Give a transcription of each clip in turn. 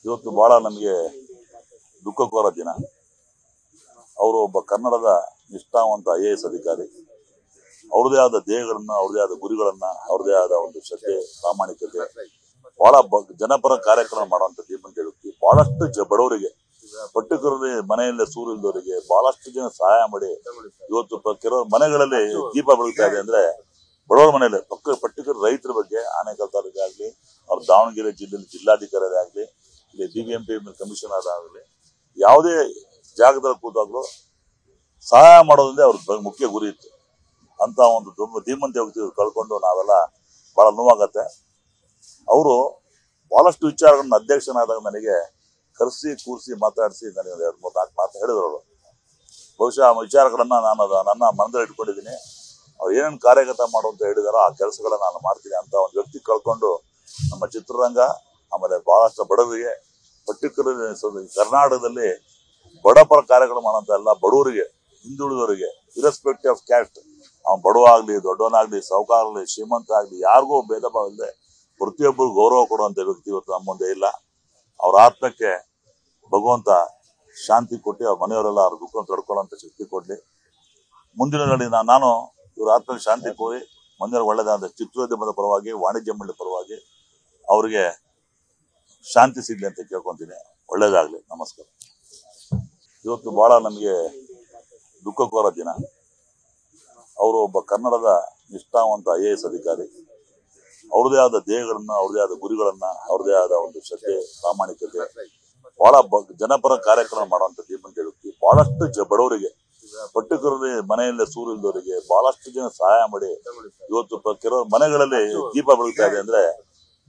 ಇವತ್ತು ಬಹಳ ನಮಗೆ ದುಃಖಕರ ದಿನ. ಅವರು ಒಬ್ಬ ಕನ್ನಡದ ನಿಷ್ಠಾವಂತ IAS ಅಧಿಕಾರಿ. ಅವ್ರದೇ ಆದ ಧ್ಯೇಯಗಳನ್ನ, ಅವ್ರದೇ ಆದ ಗುರಿಗಳನ್ನ, ಅವ್ರದೇ ಆದ ಒಂದು ಶ್ರದ್ಧೆ, ಪ್ರಾಮಾಣಿಕತೆ, ಬಹಳ ಜನಪರ ಕಾರ್ಯಕ್ರಮ ಮಾಡುವಂತ ಧೀಮಂತ ವ್ಯಕ್ತಿ. ಬಹಳಷ್ಟು ಬಡವರಿಗೆ, ಪರ್ಟಿಕ್ಯುಲರ್ಲಿ ಮನೆಯಲ್ಲೇ ಸೂರಿಲ್ದವರಿಗೆ ಬಹಳಷ್ಟು ಜನ ಸಹಾಯ ಮಾಡಿ ಇವತ್ತು ಕೆಲವು ಮನೆಗಳಲ್ಲಿ ದೀಪ ಬೆಳಗ್ತಾ ಇದೆ ಅಂದ್ರೆ ಬಡವರ ಮನೆಯಲ್ಲಿ ಪರ್ಟಿಕ್ಯುಲರ್ ರೈತರ ಬಗ್ಗೆ ಆನೇಕಲ್ ತಾಲೂಕು ಆಗ್ಲಿ, ಅವ್ರ ದಾವಣಗೆರೆ ಜಿಲ್ಲೆಯಲ್ಲಿ ಜಿಲ್ಲಾಧಿಕಾರಿ ಆಗ್ಲಿ, ಇಲ್ಲಿ BBMP ಕಮಿಷನರ್ ಆಗಲಿ, ಯಾವುದೇ ಜಾಗದಲ್ಲಿ ಕೂತಾಗ್ಲೂ ಸಹಾಯ ಮಾಡೋದ್ರಿಂದ ಅವ್ರ ಮುಖ್ಯ ಗುರಿ ಇತ್ತು. ಅಂತ ಒಂದು ಧೀಮಂತ ವ್ಯಕ್ತಿ ಕಳ್ಕೊಂಡು ನಾವೆಲ್ಲ ಬಹಳ ನೋವಾಗತ್ತೆ. ಅವರು ಬಹಳಷ್ಟು ವಿಚಾರಗಳನ್ನ ಅಧ್ಯಕ್ಷನಾದಾಗ ನನಗೆ ಕರೆಸಿ ಕೂರಿಸಿ ಮಾತಾಡಿಸಿ ನನಗೆ 2-3-4 ಮಾತು ಹೇಳಿದ್ರು ಅವರು. ಬಹುಶಃ ಆ ವಿಚಾರಗಳನ್ನ ನಾನು ನನ್ನ ಮನದಲ್ಲಿ ಇಟ್ಕೊಂಡಿದ್ದೀನಿ. ಅವ್ರು ಏನೇನು ಕಾರ್ಯಗತ ಮಾಡುವಂತ ಹೇಳಿದಾರೋ ಆ ಕೆಲಸಗಳನ್ನ ನಾನು ಮಾಡ್ತೀನಿ. ಅಂತ ಒಂದು ವ್ಯಕ್ತಿ ಕಳ್ಕೊಂಡು ನಮ್ಮ ಚಿತ್ರರಂಗ, ಆಮೇಲೆ ಬಹಳಷ್ಟು ಬಡವರಿಗೆ, ಪರ್ಟಿಕ್ಯುಲರ್ ಕರ್ನಾಟಕದಲ್ಲಿ ಬಡಪರ ಕಾರ್ಯಗಳು ಮಾಡೋಂತ ಎಲ್ಲ ಬಡವರಿಗೆ, ಹಿಂದುಳಿದವರಿಗೆ, ಇರೆಸ್ಪೆಕ್ಟಿವ್ ಆಫ್ ಕ್ಯಾಸ್ಟ್, ಅವ್ನು ಬಡವ ಆಗ್ಲಿ, ದೊಡ್ಡವನಾಗ್ಲಿ, ಸಾಹುಕಾರ ಆಗ್ಲಿ, ಶ್ರೀಮಂತ ಆಗ್ಲಿ, ಯಾರಿಗೂ ಭೇದ ಭಾವ ಇಲ್ಲದೆ ಪ್ರತಿಯೊಬ್ಬರು ಗೌರವ ಕೊಡುವಂತ ವ್ಯಕ್ತಿ ಇವತ್ತು ನಮ್ಮ ಮುಂದೆ ಇಲ್ಲ. ಅವ್ರ ಆತ್ಮಕ್ಕೆ ಭಗವಂತ ಶಾಂತಿ ಕೊಟ್ಟು ಅವ್ರ ಮನೆಯವರೆಲ್ಲ ಅವ್ರ ದುಃಖ ತಡ್ಕೊಳ್ಳೋಂತ ಶಕ್ತಿ ಕೊಡ್ಲಿ. ಮುಂದಿನ ನಾನು ಇವ್ರ ಆತ್ಮಕ್ಕೆ ಶಾಂತಿ ಕೋರಿ ಮುಂದಿನ ಒಳ್ಳೆದಾದ ಚಿತ್ರೋದ್ಯಮದ ಪರವಾಗಿ, ವಾಣಿಜ್ಯ ಮಂಡಳಿ ಪರವಾಗಿ ಅವ್ರಿಗೆ ಶಾಂತಿ ಸಿಗ್ಲಿ ಅಂತ ಕೇಳ್ಕೊಂತೀನಿ. ಒಳ್ಳೇದಾಗ್ಲಿ. ನಮಸ್ಕಾರ. ಇವತ್ತು ಬಹಳ ನಮಗೆ ದುಃಖಕರ ದಿನ. ಅವರು ಒಬ್ಬ ಕನ್ನಡದ ನಿಷ್ಠಾವಂತ IAS ಅಧಿಕಾರಿ. ಅವ್ರದೇ ಆದ ಧ್ಯೇಯಗಳನ್ನ, ಅವ್ರದೇ ಆದ ಗುರಿಗಳನ್ನ, ಅವ್ರದೇ ಆದ ಒಂದು ಶ್ರದ್ಧೆ, ಪ್ರಾಮಾಣಿಕತೆ, ಬಹಳ ಜನಪರ ಕಾರ್ಯಕ್ರಮ ಮಾಡುವಂತ ಧೀಮಂತ ವ್ಯಕ್ತಿ. ಬಹಳಷ್ಟು ಬಡವರಿಗೆ, ಪರ್ಟಿಕ್ಯುಲರ್ಲಿ ಮನೆಯಲ್ಲೇ ಸೂರಿಲ್ದವರಿಗೆ ಬಹಳಷ್ಟು ಜನ ಸಹಾಯ ಮಾಡಿ ಇವತ್ತು ಕೆಲವು ಮನೆಗಳಲ್ಲಿ ದೀಪ ಬೆಳಗ್ತಾ ಇದೆ ಅಂದ್ರೆ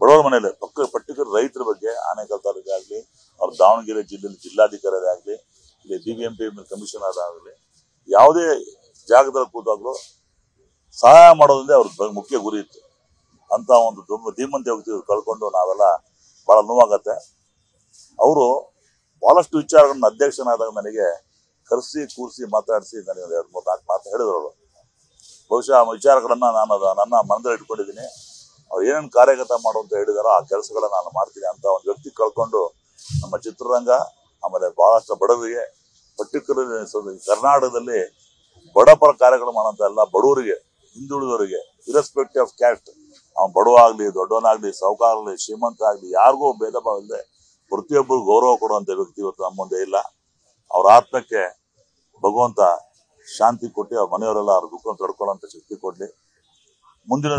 ಬಡವರ ಮನೆಯಲ್ಲಿ ಪರ್ಟಿಕ್ಯುಲರ್ ರೈತರ ಬಗ್ಗೆ ಆನೇಕಲ್ ತಾಲೂಕು ಆಗ್ಲಿ, ಅವ್ರ ದಾವಣಗೆರೆ ಜಿಲ್ಲೆಯಲ್ಲಿ ಜಿಲ್ಲಾಧಿಕಾರಿ ಆಗ್ಲಿ, ಇಲ್ಲಿ BBMP ಕಮಿಷನರ್ ಆಗಲಿ, ಯಾವುದೇ ಜಾಗದಲ್ಲಿ ಕೂತಾಗ್ಲೂ ಸಹಾಯ ಮಾಡೋದ್ರಿಂದ ಅವ್ರ ಮುಖ್ಯ ಗುರಿ ಇತ್ತು. ಅಂತ ಒಂದು ಧೀಮಂತ ವ್ಯಕ್ತಿ ಕಳ್ಕೊಂಡು ನಾವೆಲ್ಲ ಬಹಳ ನೋವಾಗತ್ತೆ. ಅವರು ಬಹಳಷ್ಟು ವಿಚಾರಗಳನ್ನ ಅಧ್ಯಕ್ಷನಾದಾಗ ನನಗೆ ಕರೆಸಿ ಕೂರಿಸಿ ಮಾತಾಡಿಸಿ ನನಗೆ 2-3-4 ಮಾತು ಹೇಳಿದ್ರು ಅವರು. ಬಹುಶಃ ಆ ವಿಚಾರಗಳನ್ನ ನಾನು ನನ್ನ ಮನದಲ್ಲಿ ಇಟ್ಕೊಂಡಿದ್ದೀನಿ. ಅವ್ರು ಏನೇನು ಕಾರ್ಯಗತ ಮಾಡುವಂತ ಹೇಳಿದಾರೋ ಆ ಕೆಲಸಗಳನ್ನ ನಾನು ಮಾಡ್ತೀನಿ. ಅಂತ ಒಂದು ವ್ಯಕ್ತಿ ಕಳ್ಕೊಂಡು ನಮ್ಮ ಚಿತ್ರರಂಗ, ಆಮೇಲೆ ಬಹಳಷ್ಟು ಬಡವರಿಗೆ, ಪರ್ಟಿಕ್ಯುಲರ್ ಕರ್ನಾಟಕದಲ್ಲಿ ಬಡಪರ ಕಾರ್ಯಗಳು ಮಾಡೋಂತ ಎಲ್ಲ ಬಡವರಿಗೆ, ಹಿಂದುಳಿದವರಿಗೆ, ಇರೆಸ್ಪೆಕ್ಟಿವ್ ಆಫ್ ಕ್ಯಾಸ್ಟ್, ಅವ್ನು ಬಡವ ಆಗ್ಲಿ, ದೊಡ್ಡವನಾಗ್ಲಿ, ಸಾಹುಕಾರ ಆಗ್ಲಿ, ಶ್ರೀಮಂತ ಆಗ್ಲಿ, ಯಾರಿಗೂ ಭೇದ ಭಾವ ಇಲ್ಲದೆ ಪ್ರತಿಯೊಬ್ಬರು ಗೌರವ ಕೊಡುವಂತ ವ್ಯಕ್ತಿ ಇವತ್ತು ನಮ್ಮ ಮುಂದೆ ಇಲ್ಲ. ಅವ್ರ ಆತ್ಮಕ್ಕೆ ಭಗವಂತ ಶಾಂತಿ ಕೊಟ್ಟು ಅವ್ರ ಮನೆಯವರೆಲ್ಲ ಅವ್ರ ದುಃಖ ತಡ್ಕೊಳ್ಳೋಂತ ಶಕ್ತಿ ಕೊಡ್ಲಿ. ಮುಂದಿನ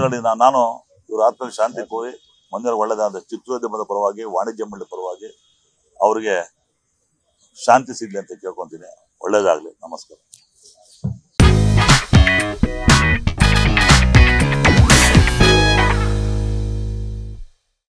ನಾನು ಇವ್ರ ಆತ್ಮಕ್ಕೆ ಶಾಂತಿ ಕೋರಿ ಮುಂದಿನ ಒಳ್ಳೆದಾದ ಚಿತ್ರೋದ್ಯಮದ ಪರವಾಗಿ, ವಾಣಿಜ್ಯ ಮಂಡಳಿ ಪರವಾಗಿ ಅವ್ರಿಗೆ ಶಾಂತಿ ಸಿಗ್ಲಿ ಅಂತ ಕೇಳ್ಕೊಂತೀನಿ. ಒಳ್ಳೇದಾಗ್ಲಿ. ನಮಸ್ಕಾರ.